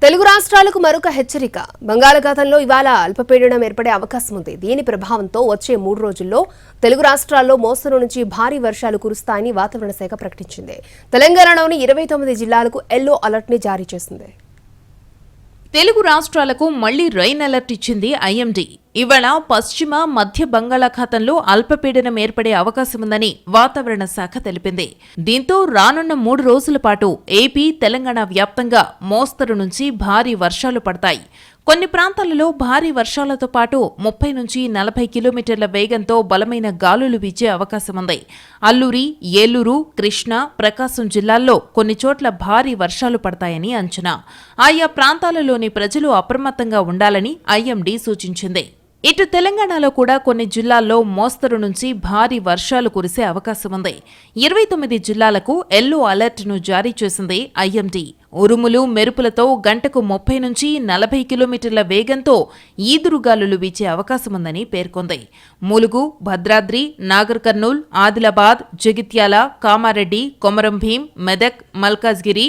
తెలుగు రాష్ట్రాలకు మరొక హెచ్చరిక. బంగాళాఖాతంలో ఇవాళ అల్పపీడనం ఏర్పడే అవకాశం ఉంది. దీని ప్రభావంతో వచ్చే 3 రోజుల్లో తెలుగు రాష్ట్రాల్లో మోస్తరు నుంచి భారీ వర్షాలు కురుస్తాయని వాతావరణ శాఖ ప్రకటించింది. తెలంగాణలోని 29 జిల్లాలకు ఎల్లో అలర్ట్ ని జారీ చేసింది. తెలుగు రాష్ట్రాలకు మళ్లీ రైన్ అలర్ట్ ఇచ్చింది ఐఎండీ. ఇవాళ పశ్చిమ మధ్య బంగాళాఖాతంలో అల్పపీడనం ఏర్పడే అవకాశముందని వాతావరణ శాఖ తెలిపింది. దీంతో రానున్న 3 రోజుల పాటు ఏపీ, తెలంగాణ వ్యాప్తంగా మోస్తరు నుంచి భారీ వర్షాలు పడతాయి. కొన్ని ప్రాంతాలలో భారీ వర్షాలతో పాటు 30 నుంచి 40 కిలోమీటర్ల వేగంతో బలమైన గాలులు వీచే అవకాశముంది. అల్లూరి, ఏలూరు, కృష్ణా, ప్రకాశం జిల్లాల్లో కొన్ని చోట్ల భారీ వర్షాలు పడతాయని అంచనా. ఆయా ప్రాంతాలలోని ప్రజలు అప్రమత్తంగా ఉండాలని ఐఎండీ సూచించింది. ఇటు తెలంగాణలో కూడా కొన్ని జిల్లాల్లో మోస్తరు నుంచి భారీ వర్షాలు కురిసే అవకాశముంది. 29 జిల్లాలకు ఎల్లో అలర్ట్ను జారీ చేసింది ఐఎండీ. ఉరుములు, మెరుపులతో గంటకు 30 నుంచి 40 కిలోమీటర్ల వేగంతో ఈదురుగాలులు వీచే అవకాశముందని పేర్కొంది. ములుగు, భద్రాద్రి, నాగర్ కర్నూల్, ఆదిలాబాద్, జగిత్యాల, కామారెడ్డి, కొమరం భీం, మెదక్, మల్కాజ్గిరి,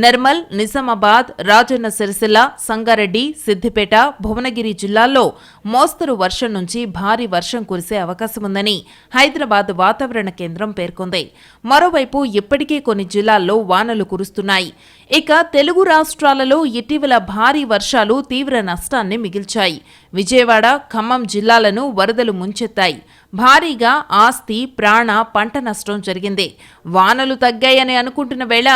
నిర్మల్, నిజామాబాద్, రాజన్న సిరిసిల్ల, సంగారెడ్డి, సిద్దిపేట, భువనగిరి జిల్లాల్లో మోస్తరు వర్షం నుంచి భారీ వర్షం కురిసే అవకాశముందని హైదరాబాద్ వాతావరణ కేంద్రం పేర్కొంది. మరోవైపు ఇప్పటికే కొన్ని జిల్లాల్లో వానలు కురుస్తున్నాయి. ఇక తెలుగు రాష్ట్రాలలో ఇటీవల భారీ వర్షాలు తీవ్ర నష్టాన్ని మిగిల్చాయి. విజయవాడ, ఖమ్మం జిల్లాలను వరదలు ముంచెత్తాయి. భారీగా ఆస్తి, ప్రాణ, పంట నష్టం జరిగింది. వానలు తగ్గాయని అనుకుంటున్న వేళ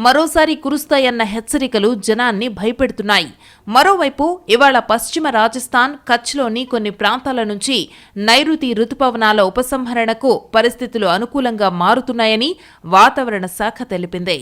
మరోసారి కురుస్తాయన్న హెచ్చరికలు జనాన్ని భయపెడుతున్నాయి. మరోవైపు ఇవాళ పశ్చిమ రాజస్థాన్, కచ్లోని కొన్ని ప్రాంతాల నుంచి నైరుతి రుతుపవనాల ఉపసంహరణకు పరిస్థితులు అనుకూలంగా మారుతున్నాయని వాతావరణ శాఖ తెలిపింది.